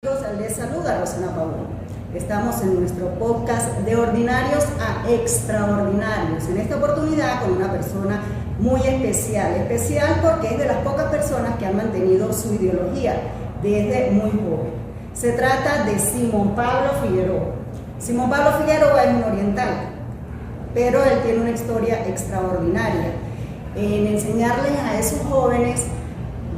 Les saluda Rosana Pablo. Estamos en nuestro podcast de ordinarios a extraordinarios. En esta oportunidad con una persona muy especial porque es de las pocas personas que han mantenido su ideología desde muy joven. Se trata de Simón Pablo Figueroa. Simón Pablo Figueroa es un oriental, pero él tiene una historia extraordinaria en enseñarles a esos jóvenes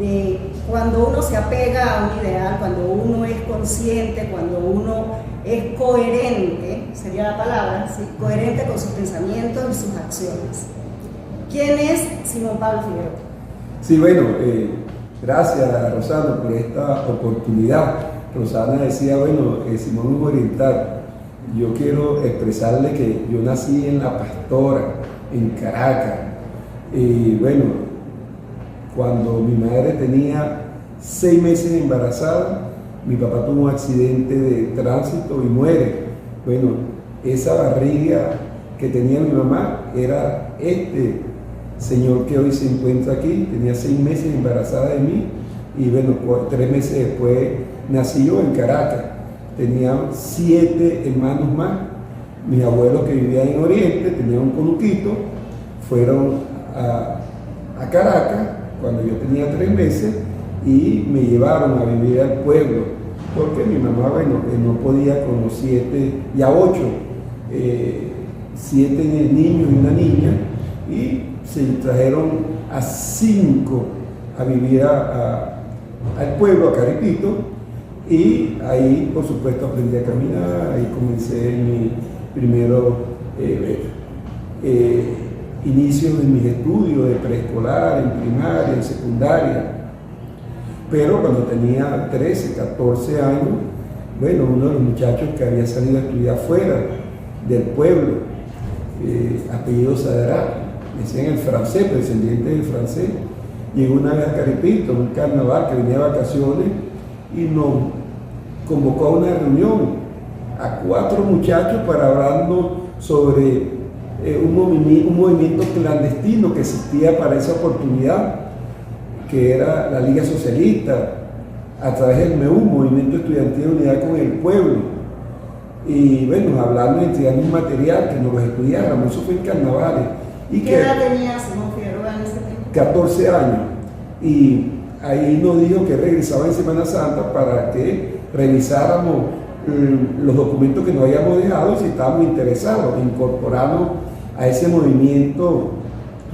de cuando uno se apega a un ideal, cuando uno es consciente, cuando uno es coherente, sería la palabra, ¿sí? Coherente con sus pensamientos y sus acciones. ¿Quién es Simón Pablo Figueroa? Sí, bueno, gracias Rosana por esta oportunidad. Rosana decía, bueno, Simón es oriental. Yo quiero expresarle que yo nací en La Pastora, en Caracas, y bueno, cuando mi madre tenía 6 meses embarazada, mi papá tuvo un accidente de tránsito y muere. Bueno, esa barriga que tenía mi mamá era este señor que hoy se encuentra aquí. Tenía 6 meses embarazada de mí y bueno, 3 meses después nací yo en Caracas. Tenía 7 hermanos más. Mis abuelos que vivían en Oriente tenían un conuquito, fueron a Caracas cuando yo tenía 3 meses y me llevaron a vivir al pueblo, porque mi mamá, bueno, no podía con los 7, ya 8, 7 niños y una niña, y se trajeron a 5 a vivir al pueblo, a Caripito, y ahí, por supuesto, aprendí a caminar, ahí comencé mi primero inicio de mis estudios de preescolar, en primaria, en secundaria. Pero cuando tenía 13, 14 años, bueno, uno de los muchachos que había salido a estudiar fuera del pueblo, apellido Sadra, decían el francés, descendiente del francés, llegó una vez a Caripito, un carnaval que venía de vacaciones, y nos convocó a una reunión a 4 muchachos para hablarnos sobre un movimiento clandestino que existía para esa oportunidad, que era la Liga Socialista, a través del MEU, Movimiento Estudiantil de Unidad con el Pueblo. Y bueno, hablando de entregarnos un material que nos lo estudiáramos, eso fue en carnavales. ¿Qué edad tenía Simón Figueroa en ese tiempo? 14 años. Y ahí nos dijo que regresaba en Semana Santa para que revisáramos los documentos que nos habíamos dejado y si estábamos interesados en incorporarnos a ese movimiento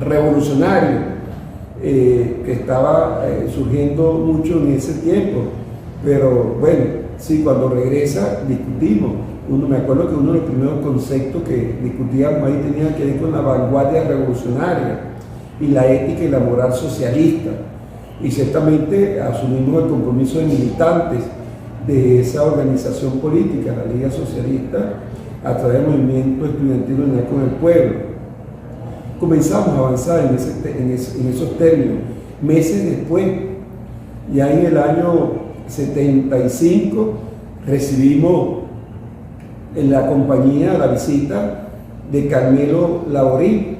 revolucionario que estaba surgiendo mucho en ese tiempo. Pero bueno, sí, cuando regresa discutimos. Me acuerdo que uno de los primeros conceptos que discutíamos ahí tenía que ver con la vanguardia revolucionaria y la ética y la moral socialista. Y ciertamente asumimos el compromiso de militantes de esa organización política, la Liga Socialista, a través del Movimiento Estudiantil de Unidad con el Pueblo. Comenzamos a avanzar en esos términos. Meses después, ya en el año 75, recibimos en la compañía la visita de Carmelo Laborí.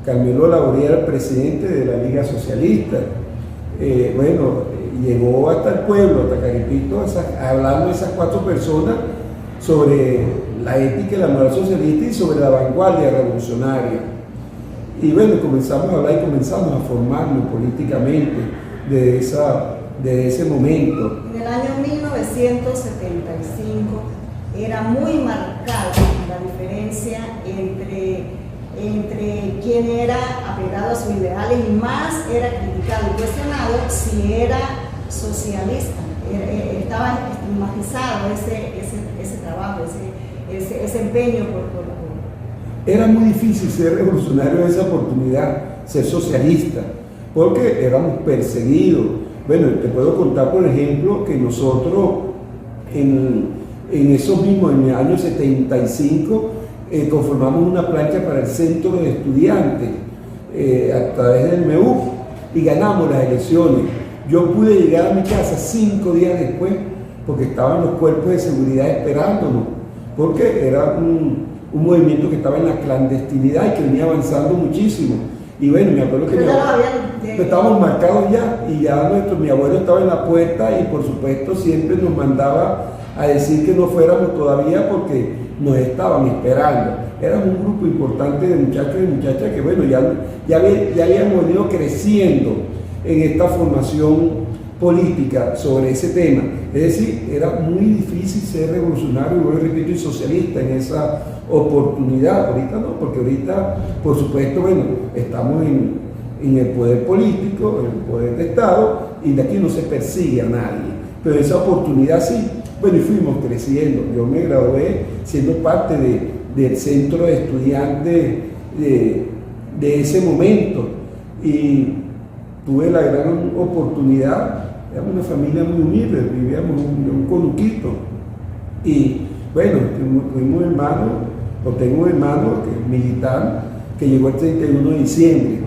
Carmelo Laborí era el presidente de la Liga Socialista. Llegó hasta el pueblo, hasta Caripito, hablando de esas 4 personas sobre la ética y la moral socialista y sobre la vanguardia revolucionaria. Y bueno, comenzamos a hablar y comenzamos a formarnos políticamente de ese momento. En el año 1975 era muy marcada la diferencia entre quien era apegado a sus ideales y más era criticado y cuestionado si era socialista. Estaba estigmatizado ese trabajo, ese empeño por Era muy difícil ser revolucionario en esa oportunidad, ser socialista, porque éramos perseguidos. Bueno, te puedo contar, por ejemplo, que nosotros en esos mismos, en el año 75, conformamos una plancha para el centro de estudiantes a través del MEU y ganamos las elecciones. Yo pude llegar a mi casa 5 días después porque estaban los cuerpos de seguridad esperándonos, porque era un movimiento que estaba en la clandestinidad y que venía avanzando muchísimo. Y bueno, me acuerdo que estábamos marcados ya, y ya mi abuelo estaba en la puerta y por supuesto siempre nos mandaba a decir que no fuéramos todavía porque nos estaban esperando. Éramos un grupo importante de muchachos y muchachas que bueno, ya habíamos venido creciendo en esta formación política sobre ese tema. Es decir, era muy difícil ser revolucionario, y repito, y socialista en esa oportunidad. Ahorita no, porque ahorita, por supuesto, bueno, estamos en el poder político, en el poder de Estado, y de aquí no se persigue a nadie. Pero esa oportunidad sí. Bueno, y fuimos creciendo. Yo me gradué siendo parte del centro de estudiantes de ese momento, y tuve la gran oportunidad. Éramos una familia muy humilde, vivíamos en un conuquito. Y bueno, tuvimos un hermano, o tengo un hermano que es militar, que llegó el 31 de diciembre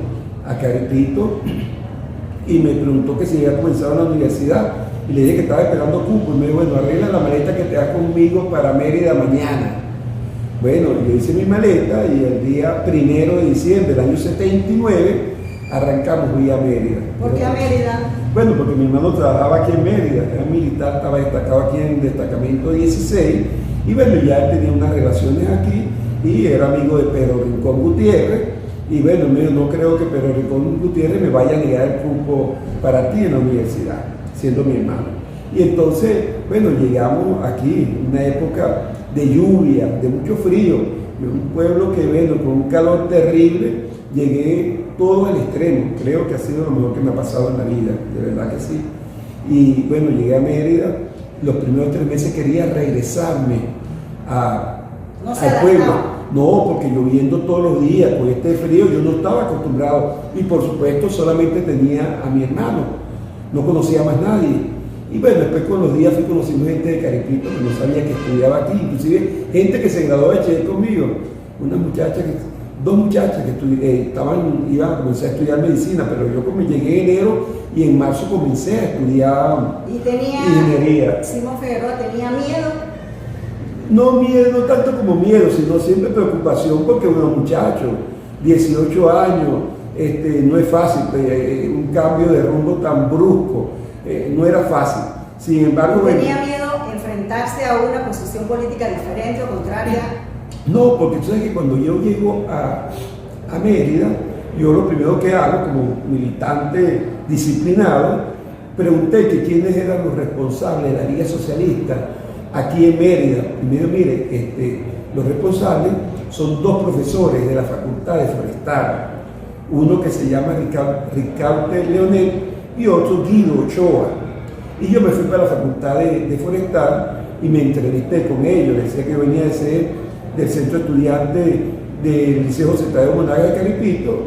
a Caripito y me preguntó que si había comenzado la universidad. Y le dije que estaba esperando cupo. Y me dijo, bueno, arregla la maleta que te das conmigo para Mérida mañana. Bueno, yo hice mi maleta y el día 1 de diciembre del año 79 arrancamos, fui a Mérida. ¿Por qué a Mérida? Bueno, porque mi hermano trabajaba aquí en Mérida, era militar, estaba destacado aquí en el destacamento 16, y bueno, ya él tenía unas relaciones aquí, y era amigo de Pedro Rincón Gutiérrez, y bueno, me dijo, no creo que Pedro Rincón Gutiérrez me vaya a negar el cupo para ti en la universidad, siendo mi hermano. Y entonces, bueno, llegamos aquí, una época de lluvia, de mucho frío, de un pueblo que, bueno, con un calor terrible, llegué todo al extremo. Creo que ha sido lo mejor que me ha pasado en la vida, de verdad que sí. Y bueno, llegué a Mérida, los primeros 3 meses quería regresarme al pueblo. No, porque lloviendo todos los días, con este frío, yo no estaba acostumbrado. Y por supuesto solamente tenía a mi hermano, no conocía más nadie. Y bueno, después con los días fui conociendo gente de Caripito que no sabía que estudiaba aquí, inclusive gente que se graduó de bachiller conmigo, dos muchachas que iban a comenzar a estudiar medicina, pero yo como llegué en enero y en marzo comencé a estudiar ingeniería. Simón Figueroa tenía miedo. No miedo, no tanto como miedo, sino siempre preocupación, porque unos muchachos, 18 años, no es fácil, un cambio de rumbo tan brusco, no era fácil. Sin embargo, ¿Tenía miedo enfrentarse a una posición política diferente o contraria? No, porque tú sabes que cuando yo llego a Mérida, yo lo primero que hago como militante disciplinado, pregunté que quiénes eran los responsables de la Liga Socialista aquí en Mérida. Y me dijo, mire, los responsables son 2 profesores de la Facultad de Forestal, uno que se llama Ricaute Leonel y otro Guido Ochoa. Y yo me fui para la Facultad de Forestal y me entrevisté con ellos. Les decía que venía de ser del centro estudiante del Liceo José Tadeo Monagas de Caripito,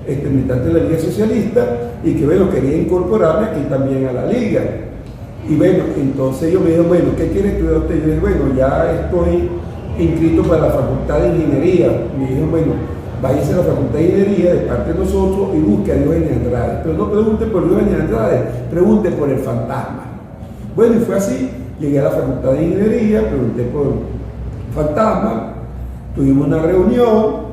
militante de la Liga Socialista, y que bueno, quería incorporarme aquí también a la Liga. Y bueno, entonces ellos me dijeron, bueno, ¿qué quiere estudiar usted? Yo dije, bueno, ya estoy inscrito para la Facultad de Ingeniería. Me dijeron, bueno, váyase a la Facultad de Ingeniería de parte de nosotros y busque a Diógenes Andrade. Pero no pregunte por Diógenes Andrade, pregunte por el fantasma. Bueno, y fue así, llegué a la Facultad de Ingeniería, pregunté por fantasma, tuvimos una reunión,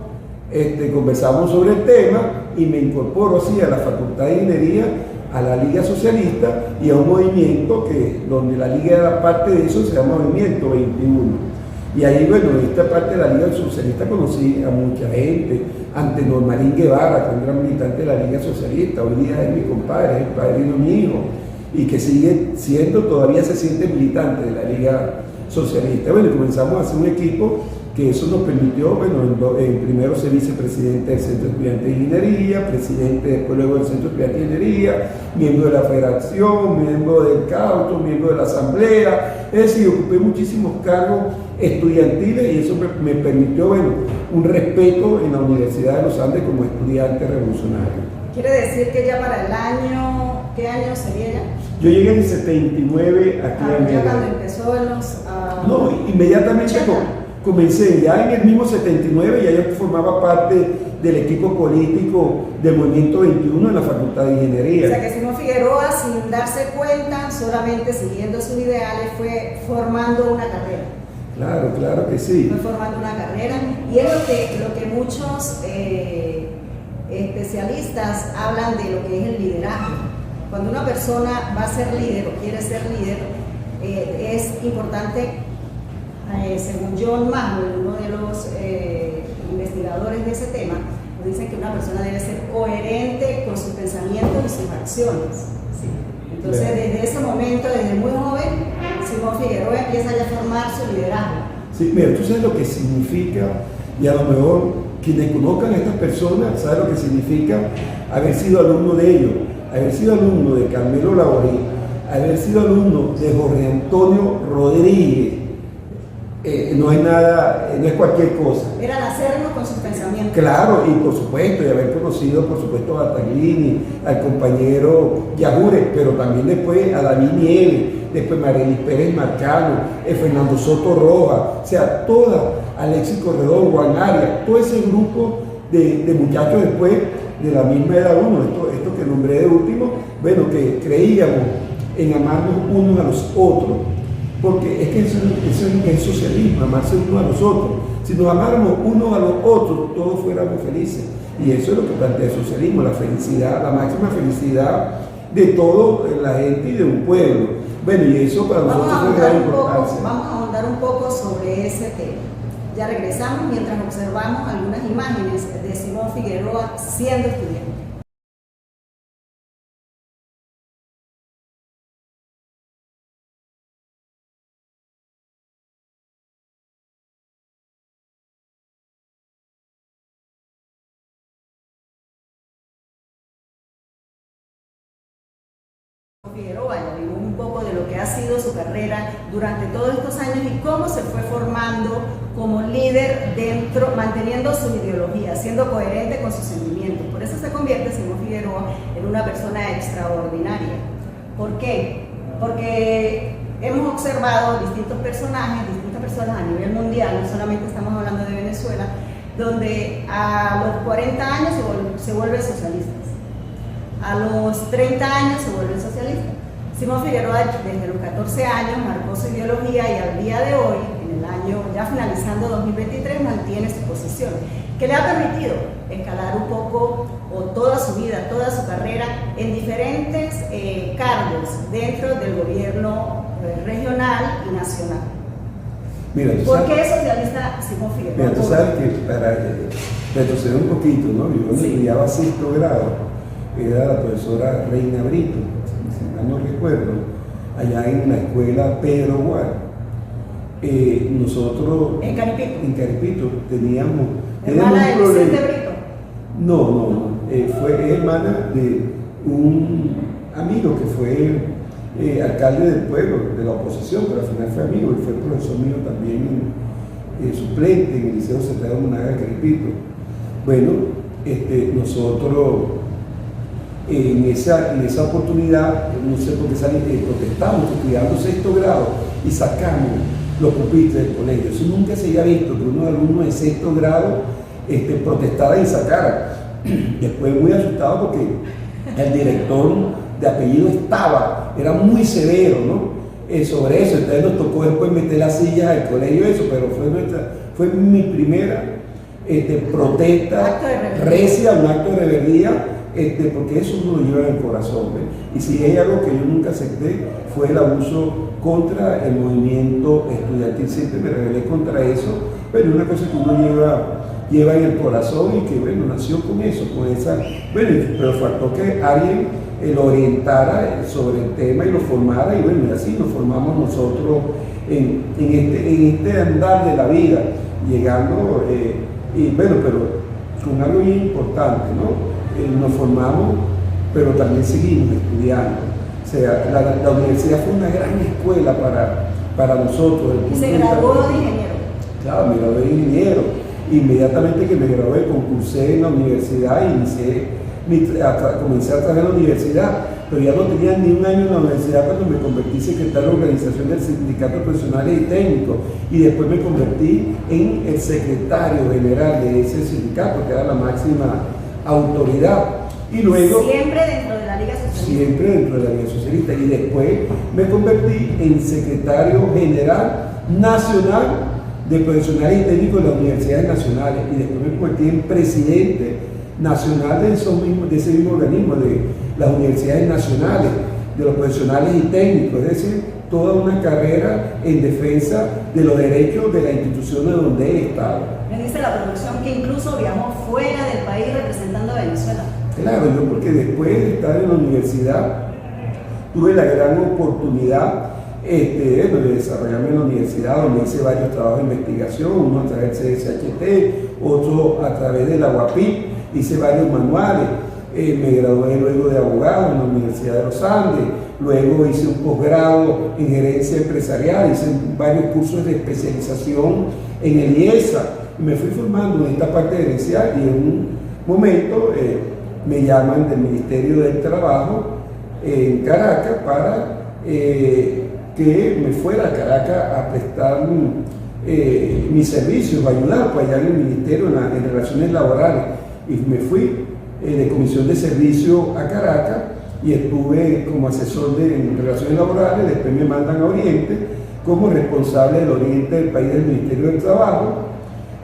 conversamos sobre el tema y me incorporo así a la Facultad de Ingeniería, a la Liga Socialista y a un movimiento donde la Liga era parte de eso, se llama Movimiento 21. Y ahí, bueno, en esta parte de la Liga Socialista conocí a mucha gente, ante Normalín Guevara, que es un gran militante de la Liga Socialista, hoy día es mi compadre, es el padrino de mi hijo, y que sigue siendo, todavía se siente militante de la Liga Socialista. Bueno, y comenzamos a hacer un equipo que eso nos permitió, bueno, primero ser vicepresidente del Centro Estudiante de Ingeniería, presidente después luego del Centro Estudiante de Ingeniería, miembro de la Federación, miembro del Cauto, miembro de la Asamblea, es decir, ocupé muchísimos cargos estudiantiles y eso me permitió, bueno, un respeto en la Universidad de los Andes como estudiante revolucionario. ¿Quiere decir que ya para el año, qué año sería ya? Yo llegué en el 79 aquí en Mérida. Ya cuando empezó No, inmediatamente comencé, ya en el mismo 79 ya yo formaba parte del equipo político del Movimiento 21 en la Facultad de Ingeniería. O sea que Simón Figueroa, sin darse cuenta, solamente siguiendo sus ideales, fue formando una carrera. Claro, claro que sí. Fue formando una carrera y es lo que muchos especialistas hablan de lo que es el liderazgo. Cuando una persona va a ser líder o quiere ser líder, es importante, según John Maxwell, uno de los investigadores de ese tema, nos dicen que una persona debe ser coherente con sus pensamientos y sus acciones. ¿Sí? Entonces, desde ese momento, desde muy joven, Simón Figueroa empieza ya a formar su liderazgo. Sí, mira, tú sabes lo que significa, y a lo mejor quienes conozcan a estas personas saben lo que significa haber sido alumno de ellos, haber sido alumno de Carmelo Laborí, haber sido alumno de Jorge Antonio Rodríguez. No hay nada, no es cualquier cosa. Era nacernos con sus pensamientos. Claro, y por supuesto, y haber conocido, por supuesto, a Taglini, al compañero Yajure, pero también después a David Nieves, después Marelis Pérez Marcano, Fernando Soto Rojas, o sea, Alexis Corredor, Juan Arias, todo ese grupo de muchachos después de la misma edad uno, esto que nombré de último, bueno, que creíamos en amarnos unos a los otros. Porque es que eso es socialismo, amarse uno a los otros. Si nos amáramos unos a los otros, todos fuéramos felices. Y eso es lo que plantea el socialismo, la felicidad, la máxima felicidad de toda la gente y de un pueblo. Bueno, y eso para nosotros es de gran importancia. Vamos a ahondar un poco sobre ese tema. Ya regresamos mientras observamos algunas imágenes de Simón Figueroa siendo estudiante. Figueroa, ya vimos un poco de lo que ha sido su carrera durante todos estos años y cómo se fue formando como líder dentro, manteniendo su ideología, siendo coherente con sus sentimientos. Por eso se convierte Simón Figueroa en una persona extraordinaria. ¿Por qué? Porque hemos observado distintos personajes, distintas personas a nivel mundial, no solamente estamos hablando de Venezuela, donde a los 40 años se vuelven socialistas. A los 30 años se vuelve socialista. Simón Figueroa desde los 14 años marcó su ideología y al día de hoy, en el año ya finalizando 2023, mantiene su posición, que le ha permitido escalar un poco o toda su vida, toda su carrera en diferentes cargos dentro del gobierno regional y nacional. Mira, ¿Por qué es socialista Simón Figueroa? Mira, tú sabes que para retroceder un poquito, ¿no? Yo estudiaba sexto grado. Era la profesora Reina Brito, si mal no recuerdo, allá en la escuela Pedro Gual. Nosotros ¿En Caripito? En Caripito teníamos ¿Hermana de un problema. Vicente Brito? No, fue hermana de un amigo que fue alcalde del pueblo, de la oposición, pero al final fue amigo y fue profesor mío también suplente en el Liceo Central Monaga de Caripito. Bueno, nosotros en esa oportunidad, no sé por qué protestamos, estudiando sexto grado y sacamos los pupitres del colegio. Eso nunca se había visto, que unos alumnos de sexto grado protestaran y sacaran. Después muy asustado porque el director de apellido era muy severo, ¿no? Sobre eso, entonces nos tocó después meter las sillas al colegio, eso, pero fue mi primera protesta recia, un acto de rebeldía. Porque eso uno lo lleva en el corazón, ¿ves? Y si hay algo que yo nunca acepté fue el abuso contra el movimiento estudiantil, siempre me rebelé contra eso, pero es una cosa que uno lleva en el corazón y que bueno, nació con eso, pero faltó que alguien lo orientara sobre el tema y lo formara y bueno, y así nos formamos nosotros en este andar de la vida, llegando, y bueno, pero con algo bien importante, ¿no? Nos formamos, pero también seguimos estudiando. O sea, la universidad fue una gran escuela para nosotros. ¿Y se graduó de ingeniero? Claro, me gradué de ingeniero. Inmediatamente que me gradué, concursé en la universidad y comencé a trabajar en la universidad, pero ya no tenía ni un año en la universidad cuando me convertí secretario de organización del Sindicato de Profesionales y Técnicos y después me convertí en el secretario general de ese sindicato, que era la máxima autoridad. Y luego siempre dentro de la Liga Socialista. Siempre dentro de la Liga Socialista. Y después me convertí en secretario general nacional de profesionales y técnicos de las universidades nacionales. Y después me convertí en presidente nacional de ese mismo organismo, de las universidades nacionales, de los profesionales y técnicos, es decir, toda una carrera en defensa de los derechos de las instituciones donde he estado. Me dice la producción que incluso viajó fuera del país representando a Venezuela. Claro, yo porque después de estar en la universidad tuve la gran oportunidad de desarrollarme en la universidad, donde hice varios trabajos de investigación, uno a través del CSHT, otro a través de la UAPI, hice varios manuales, me gradué luego de abogado en la Universidad de los Andes, luego hice un posgrado en gerencia empresarial, hice varios cursos de especialización en el IESA, y me fui formando en esta parte gerencial y en un momento me llaman del Ministerio del Trabajo en Caracas para que me fuera a Caracas a prestar mis servicios, a ayudar pues, allá en el Ministerio en relaciones laborales. Y me fui de comisión de servicio a Caracas y estuve como asesor en relaciones laborales, después me mandan a Oriente como responsable del Oriente del país del Ministerio del Trabajo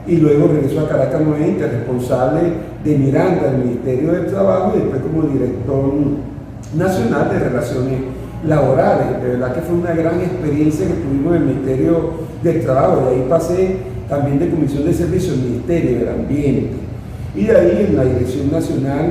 y luego regreso a Caracas nuevamente, responsable de Miranda del Ministerio del Trabajo y después como director nacional de relaciones laborales. De verdad que fue una gran experiencia que tuvimos en el Ministerio del Trabajo. De ahí pasé también de comisión de servicio al Ministerio del Ambiente y de ahí en la Dirección Nacional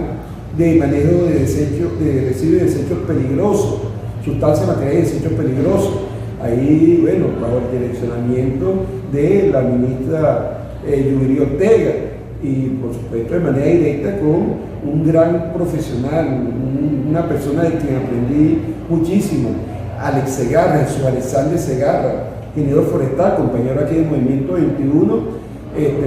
de Manejo de Desechos, de Residuos y Desechos Peligrosos, sustancias, materiales y desechos peligrosos. Ahí, bueno, bajo el direccionamiento de la ministra Yubiri Ortega y por supuesto de manera directa con un gran profesional, una persona de quien aprendí muchísimo, Alex Segarra, Jesús Alexander Segarra, ingeniero forestal, compañero aquí del Movimiento 21,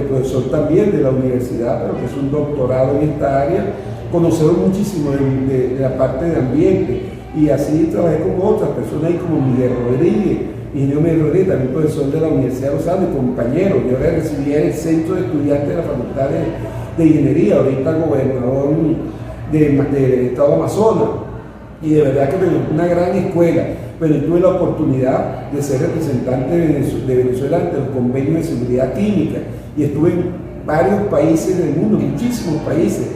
profesor también de la universidad, pero que es un doctorado en esta área, conocedor muchísimo de la parte de ambiente, y así trabajé con otras personas ahí como Miguel Rodríguez, ingeniero Miguel Rodríguez, también profesor de la Universidad de los Andes, compañero, yo ahora recibía en el Centro de Estudiantes de la Facultad de Ingeniería, ahorita gobernador del Estado de Amazonas, y de verdad que me dio una gran escuela. Pero tuve la oportunidad de ser representante de Venezuela ante el Convenio de Seguridad Química y estuve en varios países del mundo, muchísimos países,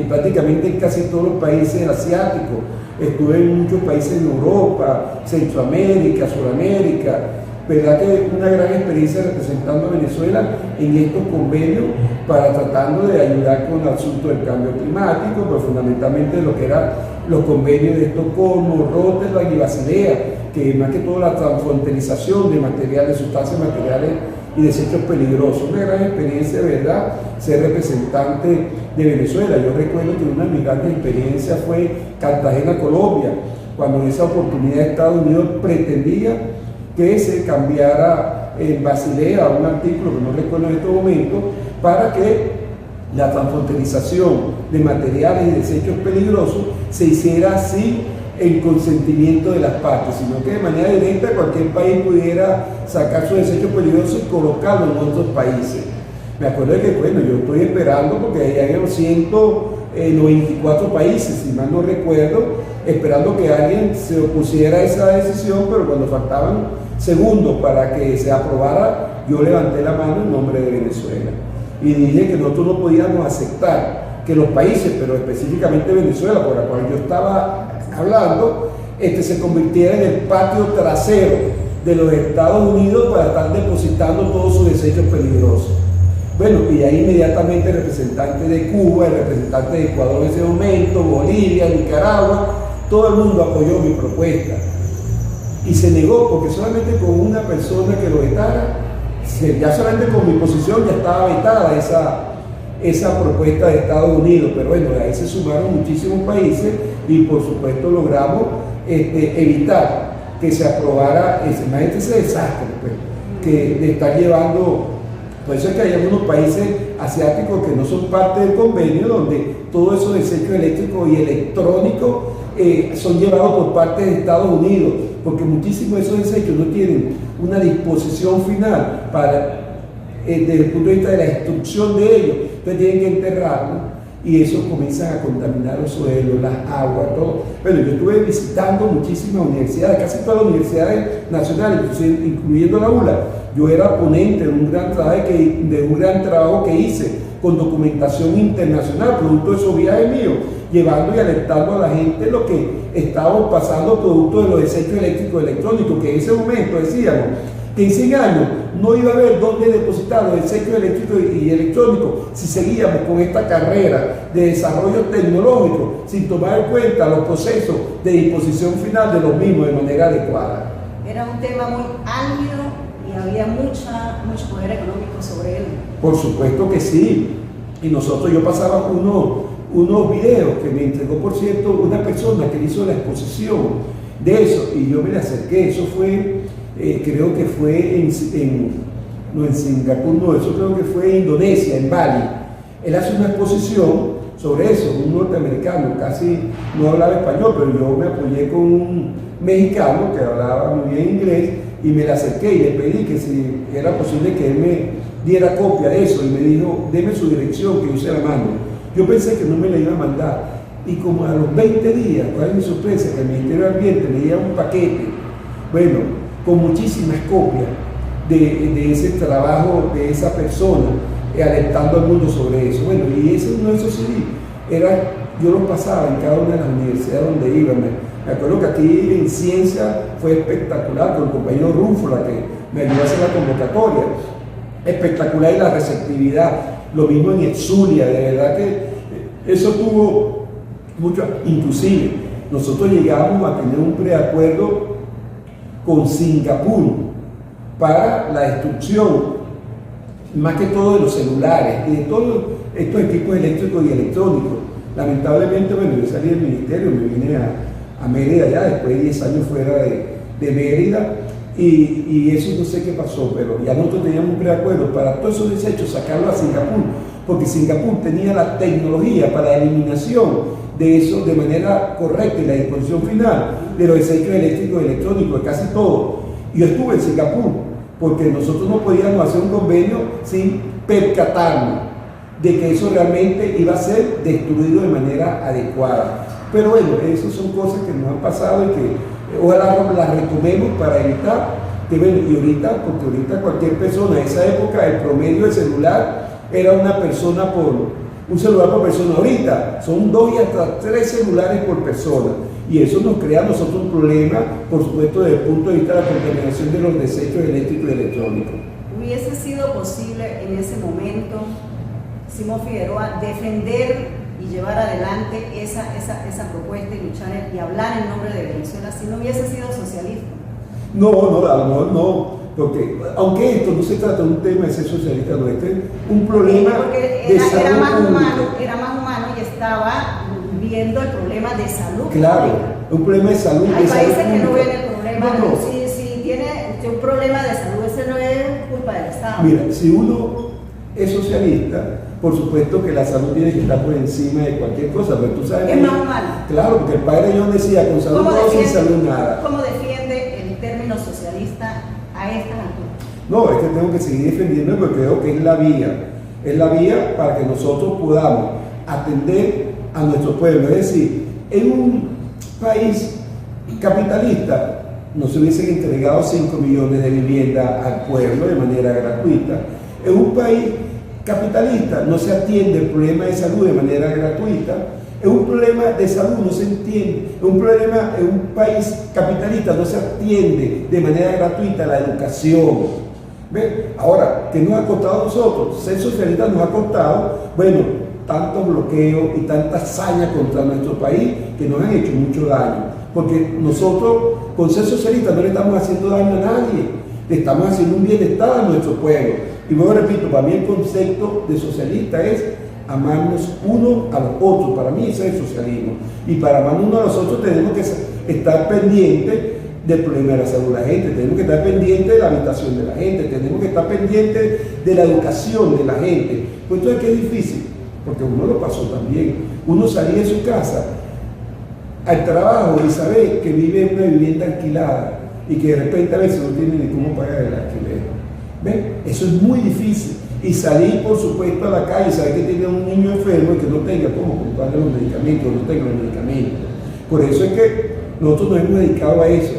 prácticamente en casi todos los países asiáticos. Estuve en muchos países en Europa, Centroamérica, Sudamérica. Verdad que una gran experiencia representando a Venezuela en estos convenios para tratando de ayudar con el asunto del cambio climático, pero fundamentalmente lo que eran los convenios de Estocolmo, Rotterdam y Basilea, que más que todo la transfronterización de materiales, sustancias materiales y desechos peligrosos. Una gran experiencia, de verdad, ser representante de Venezuela. Yo recuerdo que una de mis grandes experiencias fue Cartagena, Colombia, cuando en esa oportunidad Estados Unidos pretendía que se cambiara en Basilea un artículo que no recuerdo en este momento para que la transfronterización de materiales y desechos peligrosos se hiciera así en consentimiento de las partes, sino que de manera directa cualquier país pudiera sacar sus desechos peligrosos y colocarlos en otros países. Me acuerdo de que, bueno, yo estoy esperando porque hay 194 países, si mal no recuerdo, esperando que alguien se opusiera a esa decisión, pero cuando faltaban segundos para que se aprobara, yo levanté la mano en nombre de Venezuela y dije que nosotros no podíamos aceptar que los países, pero específicamente Venezuela, por la cual yo estaba hablando, se convirtiera en el patio trasero de los Estados Unidos para estar depositando todos sus desechos peligrosos. Bueno, y ahí inmediatamente el representante de Cuba, el representante de Ecuador en ese momento, Bolivia, Nicaragua, todo el mundo apoyó mi propuesta. Y se negó porque solamente con una persona que lo vetara, ya solamente con mi posición ya estaba vetada esa propuesta de Estados Unidos, pero bueno, ahí se sumaron muchísimos países y por supuesto logramos evitar que se aprobara ese desastre pues, que está llevando. Por eso es que hay algunos países asiáticos que no son parte del convenio, donde todos esos desechos eléctricos y electrónicos son llevados por parte de Estados Unidos, porque muchísimos de esos desechos no tienen una disposición final para, desde el punto de vista de la destrucción de ellos, entonces tienen que enterrarlos y eso comienza a contaminar los suelos, las aguas, todo. Bueno, yo estuve visitando muchísimas universidades, casi todas las universidades nacionales, incluyendo la ULA. Yo era ponente de un gran trabajo que hice con documentación internacional, producto de esos viajes míos, llevando y alertando a la gente lo que estábamos pasando producto de los desechos eléctricos y electrónicos, que en ese momento decíamos que en 100 años no iba a haber dónde depositar los desechos eléctricos y electrónicos si seguíamos con esta carrera de desarrollo tecnológico sin tomar en cuenta los procesos de disposición final de los mismos de manera adecuada. Era un tema muy álgido y había mucho poder económico sobre él. Por supuesto que sí. Y yo pasaba unos videos que me entregó, por cierto, una persona que hizo la exposición de eso, y yo me le acerqué. Eso fue, creo que fue no en Singapur, no, eso creo que fue en Indonesia, en Bali. Él hace una exposición sobre eso, un norteamericano, casi no hablaba español, pero yo me apoyé con un mexicano que hablaba muy bien inglés, y me le acerqué y le pedí que si era posible que él me diera copia de eso, y me dijo, deme su dirección que yo se la mando. Yo pensé que no me la iba a mandar, y como a los 20 días, cuál es mi sorpresa, que el Ministerio del Ambiente me diera un paquete, bueno, con muchísimas copias de ese trabajo de esa persona, alertando al mundo sobre eso. Bueno, y ese uno de esos CD, yo lo pasaba en cada una de las universidades donde iba. Me acuerdo que aquí en ciencia fue espectacular, con el compañero Rúfula, que me ayudó a hacer la convocatoria. Espectacular, y la receptividad. Lo mismo en Etzulia, de verdad que eso tuvo mucho. Inclusive, nosotros llegamos a tener un preacuerdo con Singapur para la destrucción, más que todo de los celulares y de todos estos equipos eléctricos y electrónicos. Lamentablemente, bueno, yo salí del ministerio, me vine a Mérida ya, después de 10 años fuera de Mérida, y eso no sé qué pasó, pero ya nosotros teníamos un preacuerdo para todos esos desechos sacarlos a Singapur, porque Singapur tenía la tecnología para la eliminación de eso de manera correcta y la disposición final de los desechos eléctricos y electrónicos, de casi todo. Y yo estuve en Singapur, porque nosotros no podíamos hacer un convenio sin percatarnos de que eso realmente iba a ser destruido de manera adecuada. Pero bueno, esas son cosas que nos han pasado y que ojalá las retomemos para evitar que, bueno, y ahorita, porque ahorita cualquier persona, en esa época el promedio del celular era un celular por persona. Ahorita son 2 y hasta 3 celulares por persona, y eso nos crea a nosotros un problema, por supuesto, desde el punto de vista de la contaminación de los desechos eléctricos y electrónicos. ¿Hubiese sido posible en ese momento, Simón Figueroa, defender y llevar adelante esa propuesta y luchar y hablar en nombre de Venezuela si no hubiese sido socialista? No, a lo mejor no, porque aunque esto no se trata de un tema de ser socialista, no, este es un problema de salud era más pública. humano y estaba viendo el problema de salud. Claro, un problema de salud. Hay de países salud que no ven pública. el problema. No. Si tiene un problema de salud, ese no es culpa del Estado. Mira, si uno es socialista, por supuesto que la salud tiene que estar por encima de cualquier cosa, pero tú sabes. Es más humano. Claro, porque el padre John decía, con salud todo, sin salud nada. ¿Cómo defiende el término socialista a estas alturas? No, es que tengo que seguir defendiendo porque creo que es la vía para que nosotros podamos atender a nuestro pueblo. Es decir, en un país capitalista no se hubiesen entregado 5 millones de viviendas al pueblo de manera gratuita. En un país capitalista no se atiende el problema de salud de manera gratuita. En un problema de salud no se entiende. En un país capitalista no se atiende de manera gratuita la educación. ¿Ve? Ahora, ¿qué nos ha costado a nosotros? Ser socialistas nos ha costado, bueno, tantos bloqueos y tanta hazaña contra nuestro país que nos han hecho mucho daño. Porque nosotros, con ser socialistas, no le estamos haciendo daño a nadie, le estamos haciendo un bienestar a nuestro pueblo. Y luego repito, para mí el concepto de socialista es amarnos uno a los otros. Para mí ese es el socialismo. Y para amarnos uno a los otros tenemos que estar pendientes del problema de la salud de la gente, tenemos que estar pendientes de la habitación de la gente, tenemos que estar pendientes de la educación de la gente. Pues entonces, ¿qué es difícil? Porque uno lo pasó también. Uno salía de su casa al trabajo y sabe que vive en una vivienda alquilada y que de repente a veces no tiene ni cómo pagar el alquiler. ¿Ven? Eso es muy difícil. Y salir, por supuesto, a la calle y saber que tiene un niño enfermo y que no tenga cómo comprarle los medicamentos, no tenga los medicamentos. Por eso es que nosotros nos hemos dedicado a eso,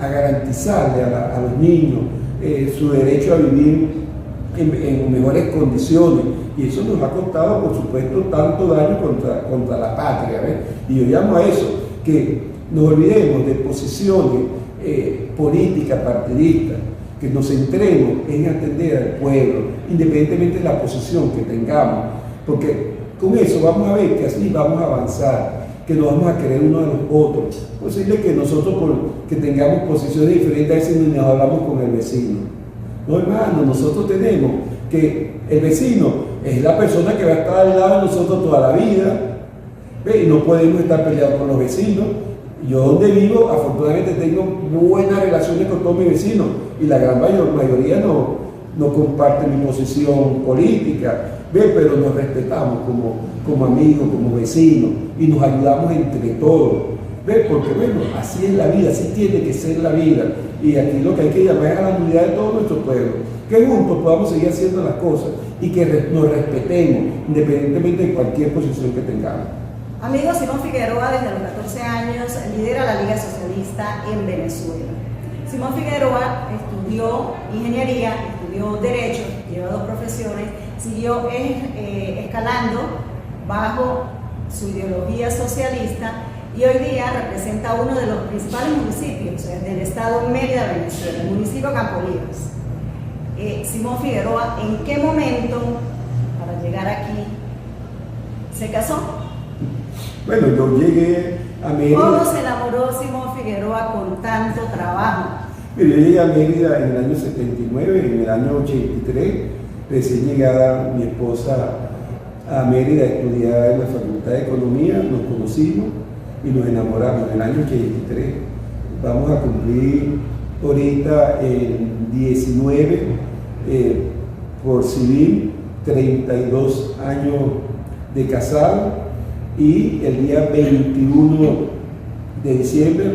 a garantizarle a los niños su derecho a vivir en mejores condiciones Y eso nos ha costado, por supuesto, tanto daño contra la patria. ¿Ves? Y yo llamo a eso, que nos olvidemos de posiciones políticas, partidistas, que nos centremos en atender al pueblo, independientemente de la posición que tengamos, porque con eso vamos a ver que así vamos a avanzar, que nos vamos a querer uno de los otros. Es posible que nosotros, que tengamos posiciones diferentes, a veces ni nos hablamos con el vecino. No, hermano, nosotros tenemos que el vecino es la persona que va a estar al lado de nosotros toda la vida, ¿ve? Y no podemos estar peleados con los vecinos. Yo donde vivo, afortunadamente tengo buenas relaciones con todos mis vecinos y la gran mayoría no comparte mi posición política, ¿ve? Pero nos respetamos como amigos, como vecinos y nos ayudamos entre todos, ¿ve? Porque bueno, así es la vida, así tiene que ser la vida. Y aquí lo que hay que llamar es a la unidad de todo nuestro pueblo, que juntos podamos seguir haciendo las cosas y que nos respetemos independientemente de cualquier posición que tengamos. Amigo, Simón Figueroa desde los 14 años lidera la Liga Socialista en Venezuela. Simón Figueroa estudió ingeniería, estudió derecho, lleva 2 profesiones, siguió escalando bajo su ideología socialista y hoy día representa uno de los principales municipios del estado Mérida, Venezuela, el municipio Campolivas. Simón Figueroa, ¿en qué momento, para llegar aquí, se casó? Bueno, yo llegué a Mérida. ¿Cómo se enamoró Simón Figueroa con tanto trabajo? Yo llegué a Mérida en el año 79, en el año 83, recién llegada mi esposa a Mérida a estudiar en la Facultad de Economía, nos conocimos y nos enamoramos en el año 83. Vamos a cumplir ahorita en 19 por civil, 32 años de casado. Y el día 21 de diciembre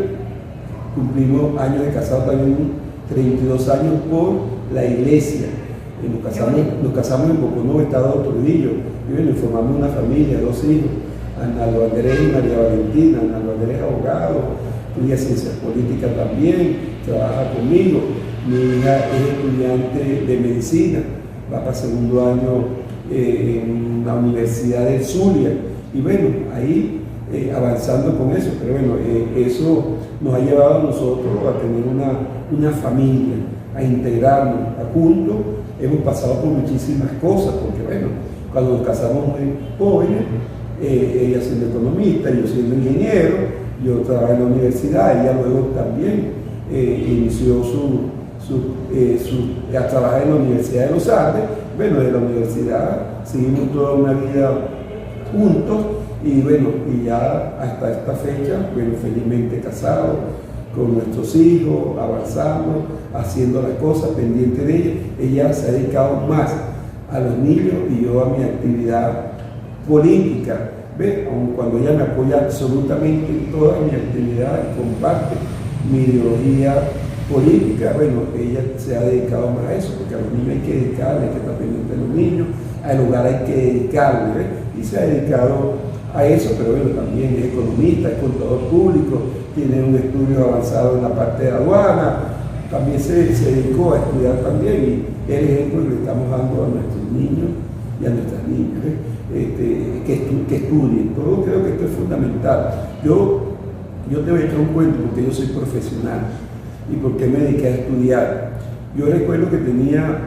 cumplimos años de casado también, 32 años por la iglesia. Nos casamos en Boconó, estado de Trujillo, y bueno, formamos una familia, 2 hijos, Arnaldo Andrés y María Valentina. Arnaldo Andrés es abogado, estudia ciencias políticas también, trabaja conmigo. Mi hija es estudiante de medicina, va para 2º año en la Universidad del Zulia. Y bueno, ahí avanzando con eso, pero bueno, eso nos ha llevado a nosotros a tener una familia, a integrarnos, a juntos. Hemos pasado por muchísimas cosas, porque bueno, cuando nos casamos muy jóvenes, ella siendo economista, yo siendo ingeniero, yo trabajé en la universidad, ella luego también inició a trabajar en la Universidad de los Andes. Bueno, de la universidad seguimos toda una vida juntos y bueno, y ya hasta esta fecha, bueno, felizmente casados, con nuestros hijos, avanzando, haciendo las cosas, pendiente de ella. Ella se ha dedicado más a los niños y yo a mi actividad política, ¿ves? Aun cuando ella me apoya absolutamente en toda mi actividad y comparte mi ideología política, bueno, ella se ha dedicado más a eso, porque a los niños hay que dedicarle, hay que estar pendiente de los niños, al hogar hay que dedicarle, ¿ves? Y se ha dedicado a eso, pero bueno, también es economista, es contador público, tiene un estudio avanzado en la parte de aduana, también se dedicó a estudiar también, y el ejemplo que le estamos dando a nuestros niños y a nuestras niñas, que estudien. Todo creo que esto es fundamental. Yo te voy a echar un cuento porque yo soy profesional y porque me dediqué a estudiar. Yo recuerdo que tenía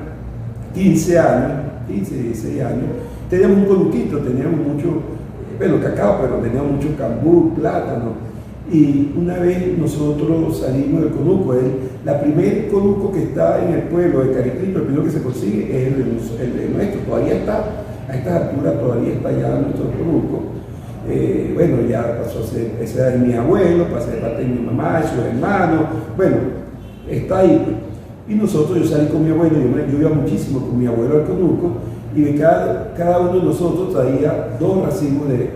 15 años, 15, 16 años, teníamos un conuquito, teníamos mucho, bueno, cacao, pero teníamos mucho cambur, plátano. Y una vez nosotros salimos del conuco, la primer conuco que está en el pueblo de Caritrito, el primero que se consigue es el de nuestro, todavía está, a estas alturas todavía está ya nuestro conuco. Bueno, ya pasó a ser, ese era de mi abuelo, pasó de parte de mi mamá, de sus hermanos, bueno, está ahí. Y nosotros, yo salí con mi abuelo, yo iba muchísimo con mi abuelo al conuco, y cada uno de nosotros traía 2 racimos de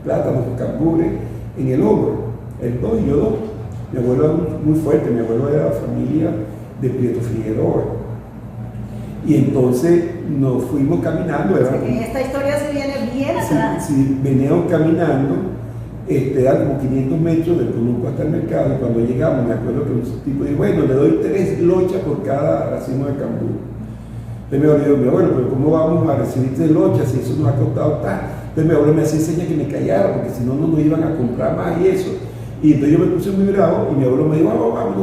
plátanos, cambures en el hombro. El 2 y yo 2. Mi abuelo era muy fuerte, mi abuelo era de la familia de Prieto Figueroa. Y entonces nos fuimos caminando. Esta historia se viene bien atrás. Sí, veníamos caminando, eran como 500 metros del conuco hasta el mercado. Y cuando llegamos, me acuerdo que un tipo dijo, bueno, le doy 3 lochas por cada racimo de cambur. Entonces mi abuelo dijo, bueno, pero ¿cómo vamos a recibirte de locha si eso nos ha costado tanto? Entonces mi abuelo me hacía señas que me callara, porque si no, no nos iban a comprar más y eso. Y entonces yo me puse muy bravo y mi abuelo me dijo,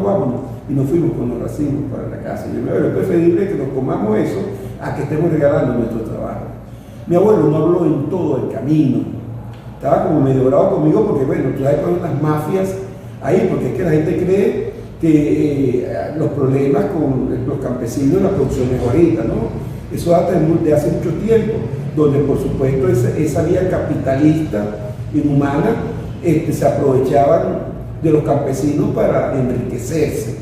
vámonos. Y nos fuimos con los racimos para la casa. Y yo, mi abuelo, es preferible que nos comamos eso a que estemos regalando nuestro trabajo. Mi abuelo no habló en todo el camino. Estaba como medio bravo conmigo porque, bueno, tú sabes cuáles son las mafias ahí, porque es que la gente cree que los problemas con los campesinos en la producción es ahorita, ¿no? Eso data de hace mucho tiempo, donde por supuesto esa vía capitalista inhumana se aprovechaban de los campesinos para enriquecerse.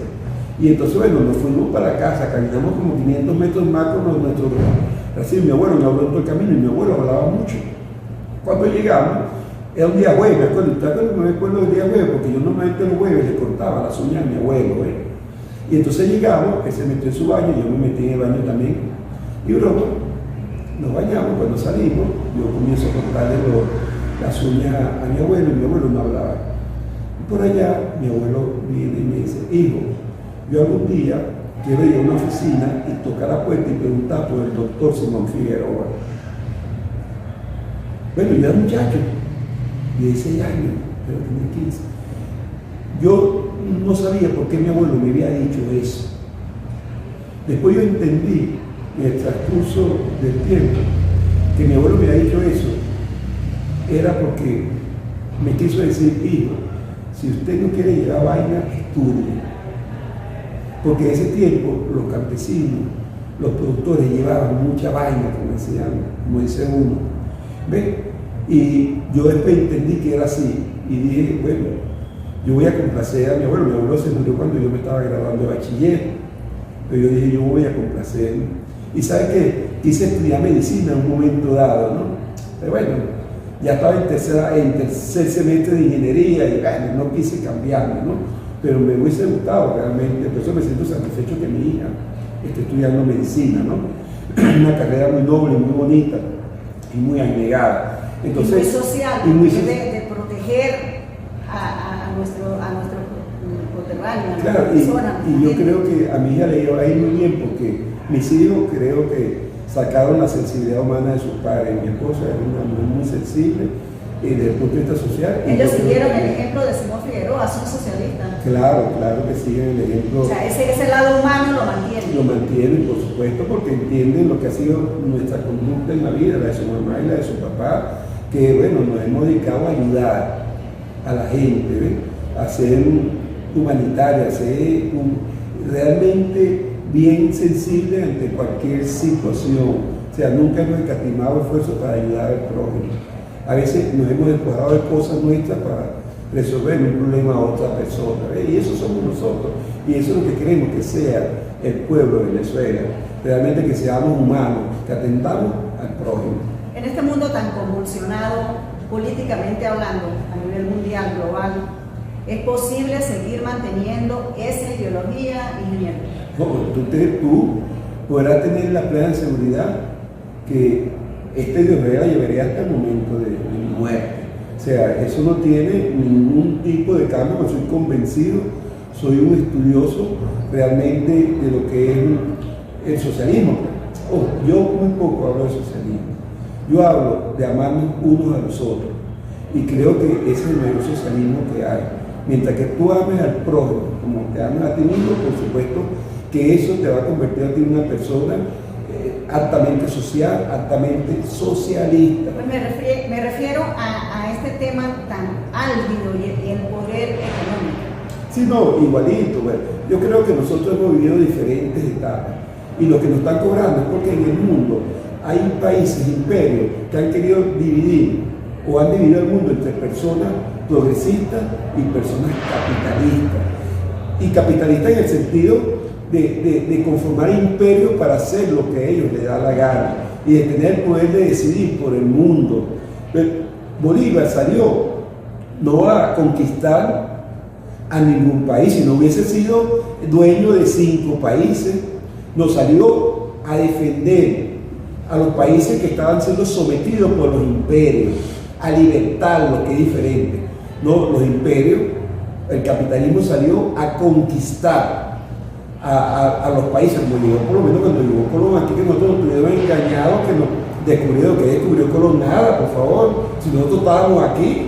Y entonces, bueno, nos fuimos para casa, caminamos como 500 metros más con nuestros. Así, mi abuelo me habló todo el camino y mi abuelo hablaba mucho. Cuando llegamos, era un día jueves, me acuerdo del día jueves, porque yo normalmente los jueves le cortaba las uñas a mi abuelo. Y entonces llegamos, él se metió en su baño, yo me metí en el baño también. Y luego nos bañamos, cuando salimos, yo comienzo a cortarle las uñas a mi abuelo y mi abuelo no hablaba. Y por allá mi abuelo viene y me dice, hijo, yo algún día quiero ir a una oficina y tocar la puerta y preguntar por el doctor Simón Figueroa. Bueno, yo era un muchacho, 16 años, pero tenía 15. Yo no sabía por qué mi abuelo me había dicho eso. Después yo entendí en el transcurso del tiempo que mi abuelo me había dicho eso era porque me quiso decir, hijo, si usted no quiere llevar vaina, estudie. Porque en ese tiempo los campesinos, los productores llevaban mucha vaina, como dice uno. ¿Ves? Y yo después entendí que era así y dije, bueno, yo voy a complacer a mi abuelo. Mi abuelo se murió cuando yo me estaba graduando de bachiller, pero yo dije, yo voy a complacer. Y ¿sabes qué? Quise estudiar medicina en un momento dado, ¿no? Pero bueno, ya estaba en tercer semestre de ingeniería y bueno, no quise cambiarme, ¿no? Pero me hubiese gustado realmente, por eso me siento satisfecho que mi hija esté estudiando medicina, ¿no? Una carrera muy noble, muy bonita y muy abnegada. Entonces, y muy social, de proteger a nuestro coterráneo, a claro, nuestra persona. Y yo creo que a mi hija le iba a ir muy bien porque mis hijos creo que sacaron la sensibilidad humana de sus padres. Mi esposa era una mujer muy sensible desde el punto de vista social. Ellos siguieron el ejemplo de Simón Figueroa, son socialistas. Claro que siguen el ejemplo. O sea, ese lado humano lo mantienen. Lo mantienen, por supuesto, porque entienden lo que ha sido nuestra conducta en la vida, la de su mamá y la de su papá, que bueno, nos hemos dedicado a ayudar a la gente, ¿ves? A ser humanitaria, a ser realmente bien sensible ante cualquier situación. O sea, nunca hemos escatimado esfuerzos para ayudar al prójimo. A veces nos hemos despojado de cosas nuestras para resolver un problema a otra persona, ¿ves? Y eso somos nosotros, y eso es lo que queremos que sea el pueblo de Venezuela, realmente que seamos humanos, que atendamos al prójimo. En este mundo tan convulsionado, políticamente hablando, a nivel mundial, global, ¿es posible seguir manteniendo esa ideología, ingeniero? No, tú podrás tener la plena seguridad que esta ideología la llevaré hasta el momento de mi muerte. O sea, eso no tiene ningún tipo de cambio, porque soy convencido, soy un estudioso realmente de lo que es el socialismo. Yo muy poco hablo de socialismo. Yo hablo de amarnos unos a los otros. Y creo que ese es el mayor socialismo que hay. Mientras que tú ames al prójimo como te amas a ti mismo, por supuesto que eso te va a convertir a ti en una persona altamente social, altamente socialista. Pues me refiero a este tema tan álgido y el poder económico. Sí, no, igualito. Bueno, yo creo que nosotros hemos vivido diferentes etapas y lo que nos están cobrando es porque en el mundo hay países, imperios, que han querido dividir o han dividido el mundo entre personas progresistas y personas capitalistas. Y capitalistas en el sentido de conformar imperios para hacer lo que a ellos les da la gana y de tener el poder de decidir por el mundo. Bolívar salió no a conquistar a ningún país, si no hubiese sido dueño de 5 países, no salió a defender a los países que estaban siendo sometidos por los imperios, a libertarlos, que es diferente. No, los imperios, el capitalismo salió a conquistar a los países, como llegó por lo menos cuando llegó Colón aquí, que nosotros nos tuvieron engañados, que nos descubrieron que descubrió Colón, nada, por favor, si nosotros estábamos aquí,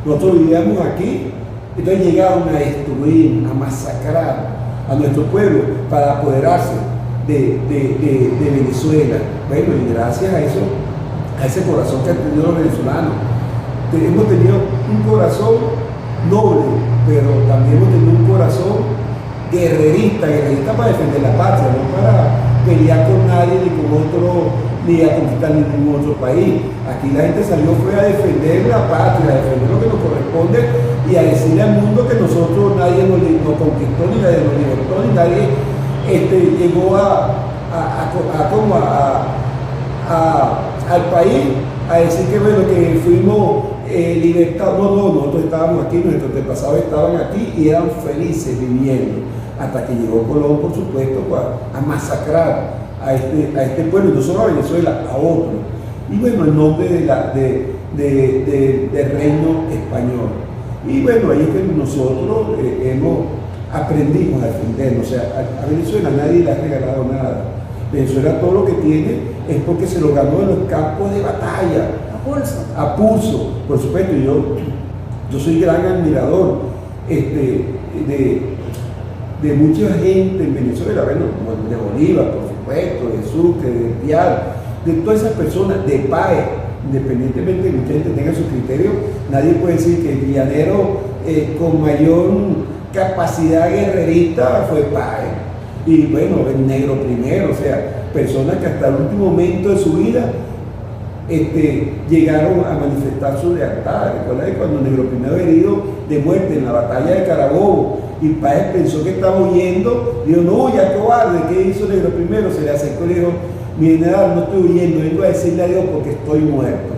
nosotros vivíamos aquí, entonces llegaron a destruir, a masacrar a nuestro pueblo para apoderarse de Venezuela. Bueno, y gracias a eso, a ese corazón que han tenido los venezolanos, hemos tenido un corazón noble, pero también hemos tenido un corazón guerrerista para defender la patria, no para pelear con nadie, ni con otro, ni a conquistar ningún otro país. Aquí la gente salió fue a defender la patria, a defender lo que nos corresponde y a decirle al mundo que nosotros nadie nos conquistó, ni nadie nos libertó, ni nadie llegó al país a decir que bueno, que fuimos libertados. No, nosotros estábamos aquí, nuestros antepasados estaban aquí y eran felices viviendo, hasta que llegó Colón, por supuesto, a masacrar a este pueblo, y no solo a Venezuela, a otro. Y bueno, en nombre del reino español. Y bueno, ahí es que nosotros aprendimos a defendernos. O sea, a Venezuela nadie le ha regalado nada. Venezuela todo lo que tiene es porque se lo ganó en los campos de batalla. A pulso, por supuesto. Yo soy gran admirador de mucha gente en Venezuela, bueno, de Bolívar, por supuesto, de Sucre, de Piar, de todas esas personas, de Páez, independientemente de que mucha gente tenga su criterio, nadie puede decir que el llanero con mayor capacidad guerrerista fue Páez. Y bueno, el Negro Primero, o sea, personas que hasta el último momento de su vida llegaron a manifestar su lealtad. Recuerda que cuando Negro Primero herido de muerte en la batalla de Carabobo y Páez pensó que estaba huyendo, dijo, no, ya cobarde. ¿Qué hizo Negro Primero? Se le acercó y le dijo, mi general, no estoy huyendo, vengo a decirle a Dios porque estoy muerto.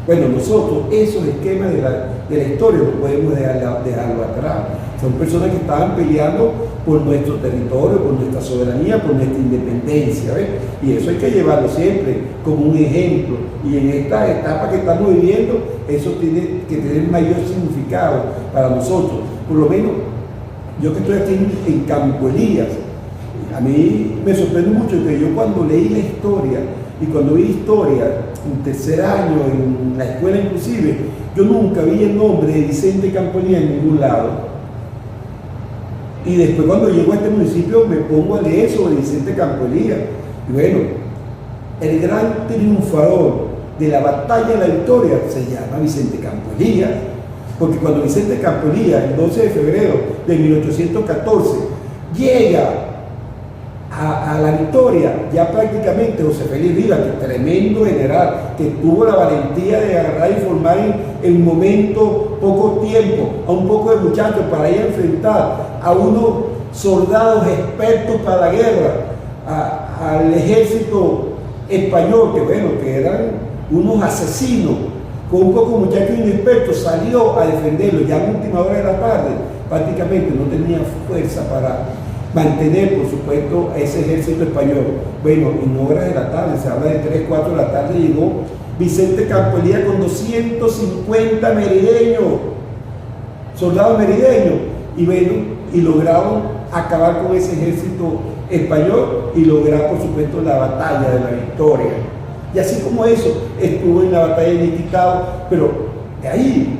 Bueno, nosotros esos esquemas de la historia no podemos dejarlo atrás. Son personas que estaban peleando por nuestro territorio, por nuestra soberanía, por nuestra independencia, ¿ves? Y eso hay que llevarlo siempre como un ejemplo. Y en esta etapa que estamos viviendo, eso tiene que tener mayor significado para nosotros. Por lo menos, yo que estoy aquí en Campo Elías, a mí me sorprende mucho que yo cuando leí la historia y cuando vi historia en tercer año, en la escuela inclusive, yo nunca vi el nombre de Vicente Campo Elías en ningún lado. Y después cuando llego a este municipio me pongo a leer sobre Vicente Campo Elías. Y bueno, el gran triunfador de la batalla de la Victoria se llama Vicente Campo Elías, porque cuando Vicente Campo Elías, el 12 de febrero de 1814, llega a la Victoria, ya prácticamente José Félix Rivas, que tremendo general, que tuvo la valentía de agarrar y formar en un momento, poco tiempo, a un poco de muchachos para ir a enfrentar a unos soldados expertos para la guerra, al ejército español, que bueno, que eran unos asesinos, con un poco de muchachos inexpertos, salió a defenderlo. Ya a última hora de la tarde, prácticamente no tenía fuerza para mantener, por supuesto, a ese ejército español. Bueno, en horas de la tarde, se habla de 3, 4 de la tarde, llegó Vicente Campo Elías con 250 merideños, soldados merideños, y bueno, y lograron acabar con ese ejército español y lograr, por supuesto, la batalla de la Victoria. Y así como eso, estuvo en la batalla de Niquitao, pero de ahí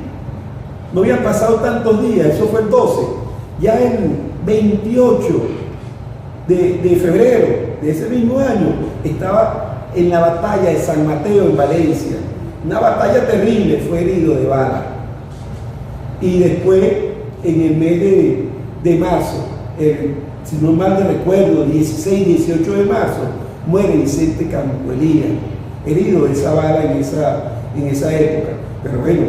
no habían pasado tantos días, eso fue el 12, ya el 28 de febrero de ese mismo año estaba en la batalla de San Mateo en Valencia, una batalla terrible, fue herido de bala. Y después, en el mes de marzo, si no mal me recuerdo, 16, 18 de marzo, muere Vicente Campo Elías, herido de esa bala en esa época. Pero bueno,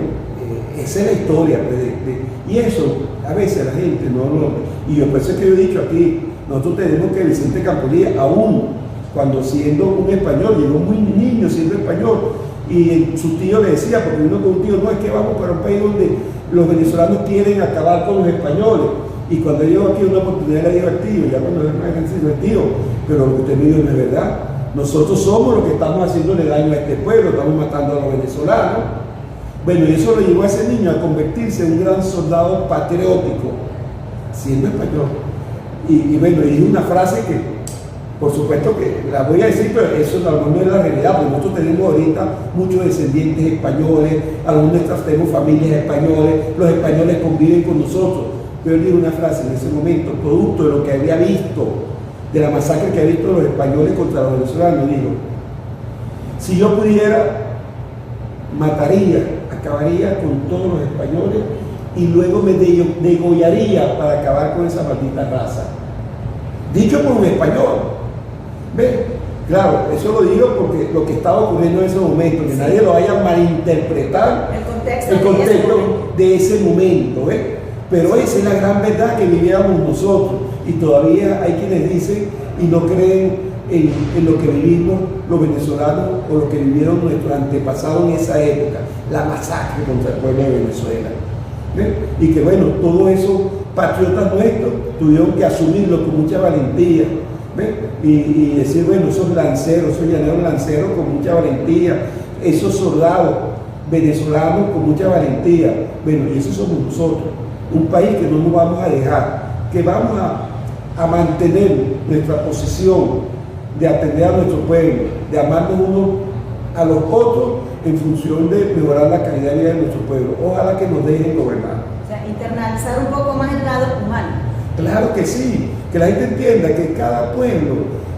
esa es la historia. Y eso, a veces la gente no lo... Y yo por eso es que yo he dicho aquí, nosotros tenemos que Vicente Campo Elías, aún cuando siendo un español, llegó muy niño siendo español, y su tío le decía, porque vino con un tío, no, es que vamos para un país donde los venezolanos quieren acabar con los españoles. Y cuando llegó aquí una oportunidad le digo al tío, ya cuando es más ejercicio el tío, pero lo que usted me dijo no es verdad. Nosotros somos los que estamos haciéndole daño a este pueblo, estamos matando a los venezolanos. Bueno, y eso lo llevó a ese niño a convertirse en un gran soldado patriótico, siendo español. Y bueno, y es una frase que, por supuesto que la voy a decir, pero eso no es la realidad, porque nosotros tenemos ahorita muchos descendientes españoles, algunos de nuestras tenemos familias españoles, los españoles conviven con nosotros. Pero yo digo una frase en ese momento, producto de lo que había visto, de la masacre que había visto los españoles contra los venezolanos, digo, si yo pudiera, mataría, acabaría con todos los españoles y luego me degollaría para acabar con esa maldita raza. Dicho por un español. ¿Ves? Claro, eso lo digo porque lo que estaba ocurriendo en ese momento, que nadie lo vaya a malinterpretar, el contexto de ese momento, ¿ves? Pero esa es la gran verdad que vivíamos nosotros, y todavía hay quienes dicen y no creen en lo que vivimos los venezolanos o lo que vivieron nuestros antepasados en esa época, la masacre contra el pueblo de Venezuela. ¿Ves? Y que bueno, todos esos patriotas nuestros tuvieron que asumirlo con mucha valentía. ¿Ves? Y decir, bueno, esos lanceros, esos llaneros lanceros con mucha valentía, esos soldados venezolanos con mucha valentía. Bueno, y esos somos nosotros, un país que no nos vamos a dejar, que vamos a mantener nuestra posición de atender a nuestro pueblo, de amarnos unos a los otros en función de mejorar la calidad de vida de nuestro pueblo. Ojalá que nos dejen gobernar. O sea, internalizar un poco más el lado humano. Claro que sí, que la gente entienda que cada pueblo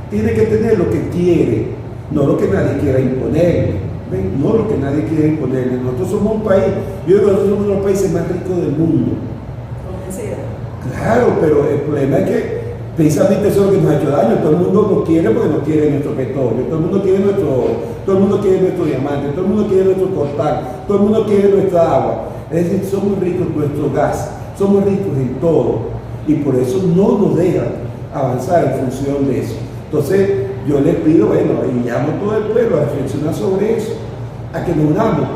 tiene que tener lo que quiere, no lo que nadie quiera imponerle, ¿ven? No lo que nadie quiere imponerle. Nosotros somos un país, yo digo que nosotros somos uno de los países más ricos del mundo. Convencida. Claro, pero el problema es que precisamente eso es lo que nos ha hecho daño. Todo el mundo nos quiere porque nos quiere nuestro petróleo, todo el mundo quiere nuestro oro, todo el mundo quiere nuestro diamante, todo el mundo quiere nuestro coltán, todo el mundo quiere nuestra agua. Es decir, somos ricos en nuestro gas, somos ricos en todo. Y por eso no nos dejan avanzar en función de eso. Entonces, yo les pido, bueno, y llamo a todo el pueblo a reflexionar sobre eso, a que nos unamos,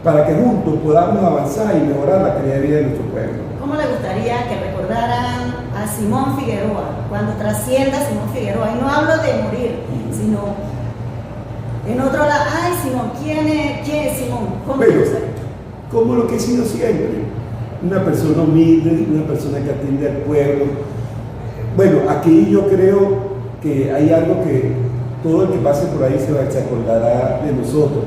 para que juntos podamos avanzar y mejorar la calidad de vida de nuestro pueblo. ¿Cómo le gustaría que recordaran a Simón Figueroa cuando trascienda Simón Figueroa? Y no hablo de morir, sino en otro lado, ay Simón, ¿quién es Simón? ¿Cómo le gustaría? Como lo que he sido siempre. Una persona humilde, una persona que atiende al pueblo. Bueno, aquí yo creo que hay algo que todo el que pase por ahí se acordará de nosotros.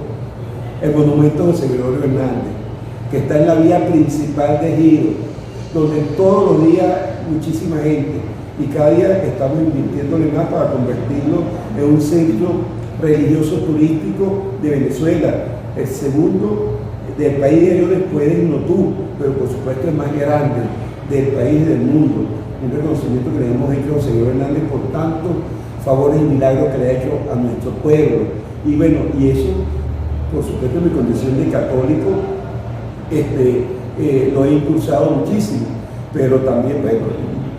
El monumento de José Gregorio Hernández, que está en la vía principal de Giro, donde todos los días muchísima gente, y cada día estamos invirtiéndole más para convertirlo en un centro religioso turístico de Venezuela, el segundo del país de ellos después de Notú, pero por supuesto el más grande del país y del mundo. Un reconocimiento que le hemos hecho a José Gregorio Hernández por tantos favores y milagros que le ha hecho a nuestro pueblo. Y bueno, y eso, por supuesto, en mi condición de católico, lo he impulsado muchísimo, pero también, bueno,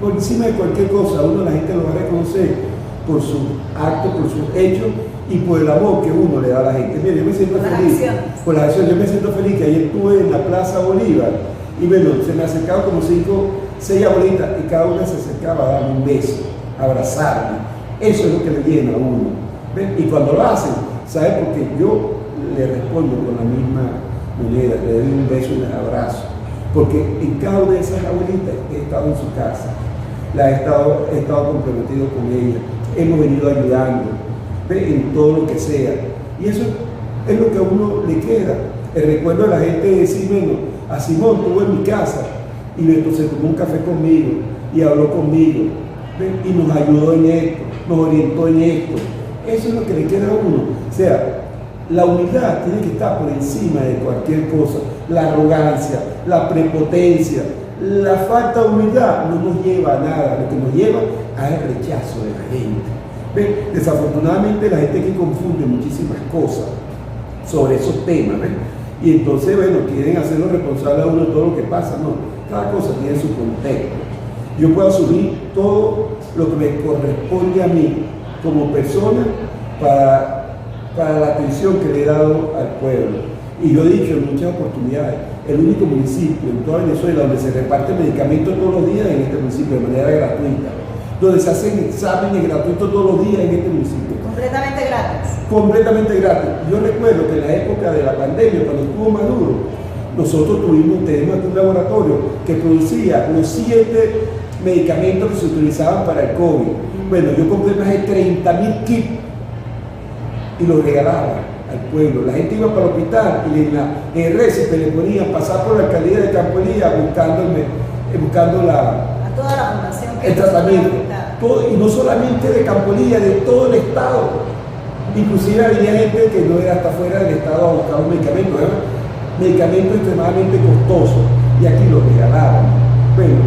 por encima de cualquier cosa, la gente lo va a reconocer por sus actos, por sus hechos y por el amor que uno le da a la gente. Mira, yo me siento feliz por las acciones. Yo me siento feliz que ayer estuve en la Plaza Bolívar y bueno, se me acercaron como 6 abuelitas y cada una se acercaba a darme un beso, a abrazarme. Eso es lo que le llena a uno. ¿Ven? Y cuando lo hacen, ¿sabe? Porque yo le respondo con la misma moneda, le doy un beso y un abrazo. Porque en cada una de esas abuelitas he estado en su casa, he estado comprometido con ella, hemos venido ayudando, ¿ve? En todo lo que sea. Y eso es lo que a uno le queda. El recuerdo de la gente de decir, bueno, a Simón estuvo en mi casa y entonces tomó un café conmigo y habló conmigo, ¿ve? Y nos ayudó en esto, nos orientó en esto. Eso es lo que le queda a uno. O sea, la humildad tiene que estar por encima de cualquier cosa. La arrogancia, la prepotencia, la falta de humildad no nos lleva a nada. Lo que nos lleva es el rechazo de la gente. ¿Ven? Desafortunadamente la gente que confunde muchísimas cosas sobre esos temas, ¿ven? Y entonces, bueno, quieren hacerlo responsable a uno de todo lo que pasa. No, cada cosa tiene su contexto. Yo puedo asumir todo lo que me corresponde a mí como persona para la atención que le he dado al pueblo. Y yo he dicho en muchas oportunidades, el único municipio en toda Venezuela donde se reparte medicamentos todos los días es en este municipio, de manera gratuita. Donde se hacen exámenes gratuitos todos los días en este municipio. Completamente gratis. Completamente gratis. Yo recuerdo que en la época de la pandemia, cuando estuvo Maduro, nosotros tenemos un laboratorio que producía los medicamentos que se utilizaban para el COVID. Bueno, yo compré más de 30.000 kits y los regalaba al pueblo. La gente iba para el hospital y en el récipe le ponían pasar por la alcaldía de Campo Elías buscando a toda la población que el tratamiento. Y no solamente de Campo Elías, de todo el estado. Inclusive había gente que no era hasta fuera del estado a buscar un medicamento, medicamentos extremadamente costosos, y aquí los regalaban. Bueno,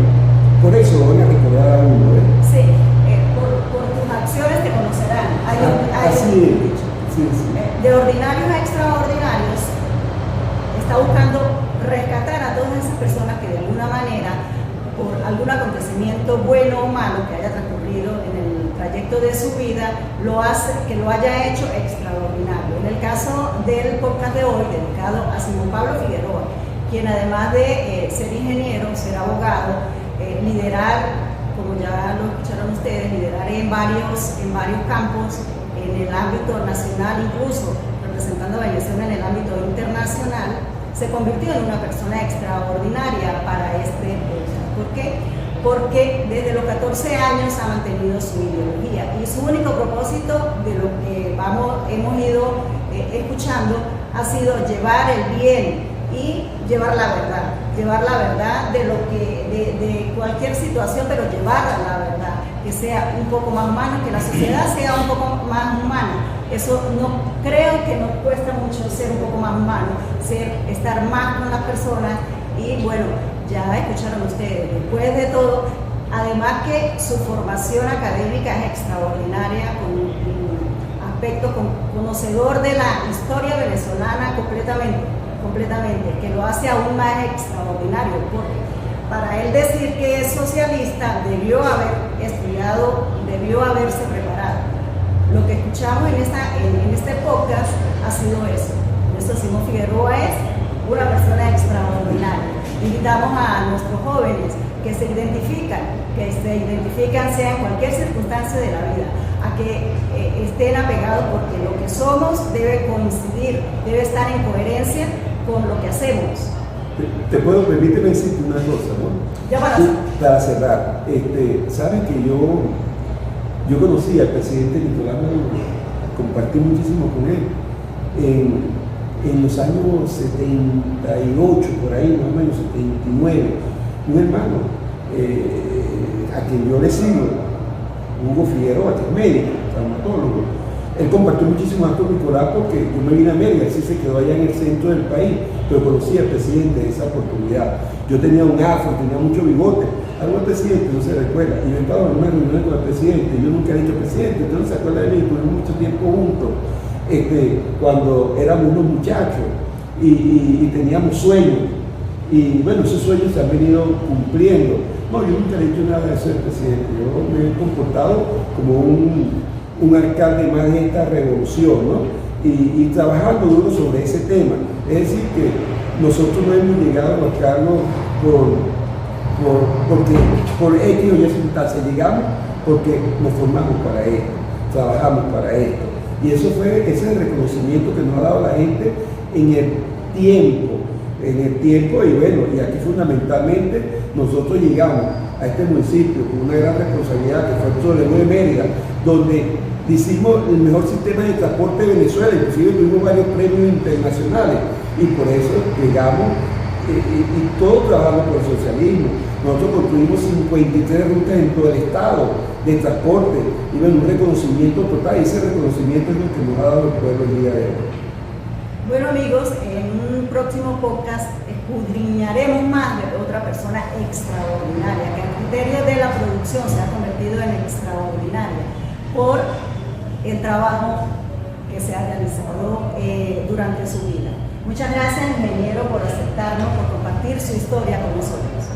por eso van a recordar a uno. Sí, por tus acciones te conocerán. Hay así un es. dicho. Sí, sí. De ordinarios a extraordinarios, está buscando rescatar a todas esas personas que de alguna manera, por algún acontecimiento bueno o malo que haya transcurrido en el trayecto de su vida, que lo haya hecho extraordinario. En el caso del podcast de hoy, dedicado a Simón Pablo Figueroa, quien además de ser ingeniero, ser abogado, liderar, como ya lo escucharon ustedes, liderar en varios campos, en el ámbito nacional, incluso representando a Venezuela en el ámbito internacional, se convirtió en una persona extraordinaria para este podcast. ¿Por qué? Porque desde los 14 años ha mantenido su ideología y su único propósito de lo que hemos ido escuchando ha sido llevar el bien y llevar la verdad de cualquier situación, pero llevar la verdad, que sea un poco más humana, que la sociedad sea un poco más humana. Eso no creo que nos cuesta mucho ser un poco más humano, estar más con las personas. Y bueno, ya escucharon ustedes, después de todo, además que su formación académica es extraordinaria, con un aspecto conocedor de la historia venezolana completamente, que lo hace aún más extraordinario, porque para él decir que es socialista debió haber estudiado, debió haberse preparado. Lo que escuchamos en este podcast ha sido eso. Nuestro Simón Figueroa es una persona extraordinaria. Invitamos a nuestros jóvenes que se identifican, sea en cualquier circunstancia de la vida, a que estén apegados, porque lo que somos debe coincidir, debe estar en coherencia con lo que hacemos. Permíteme decirte una cosa, ¿no? Ya para cerrar, sabes que yo conocí al presidente Nicolás Maduro, compartí muchísimo con él en los años 78, por ahí, más o menos 79, un hermano a quien yo le sigo, Hugo Figueroa, que es médico, traumatólogo. Él compartió muchísimos actos con Nicolás porque yo me vine a Mérida, así se quedó allá en el centro del país, pero conocí al presidente de esa oportunidad. Yo tenía un afro, tenía mucho bigote, algo al presidente no se recuerda, y yo estaba en una reunión con el presidente, y yo nunca he dicho presidente, usted no se acuerda de mí, tuvimos mucho tiempo juntos, cuando éramos unos muchachos y teníamos sueños, y bueno, esos sueños se han venido cumpliendo. No, yo nunca he dicho nada de eso del presidente, yo me he comportado como un alcalde más de esta revolución, ¿no? Y trabajando duro sobre ese tema. Es decir, que nosotros no hemos llegado a los cargos por X o Y circunstancias, llegamos porque nos formamos para esto, trabajamos para esto. Y ese es el reconocimiento que nos ha dado la gente en el tiempo, y bueno, y aquí fundamentalmente nosotros llegamos a este municipio con una gran responsabilidad que fue el Solemno de Mérida, donde hicimos el mejor sistema de transporte de Venezuela, inclusive tuvimos varios premios internacionales, y por eso llegamos y todos trabajamos por el socialismo. Nosotros construimos 53 rutas en todo el estado de transporte, y bueno, un reconocimiento total, y ese reconocimiento es lo que nos ha dado el pueblo el día de hoy. Bueno amigos, en un próximo podcast escudriñaremos más de otra persona extraordinaria, que a criterio de la producción se ha convertido en extraordinaria por el trabajo que se ha realizado durante su vida. Muchas gracias, ingeniero, por aceptarnos, por compartir su historia con nosotros.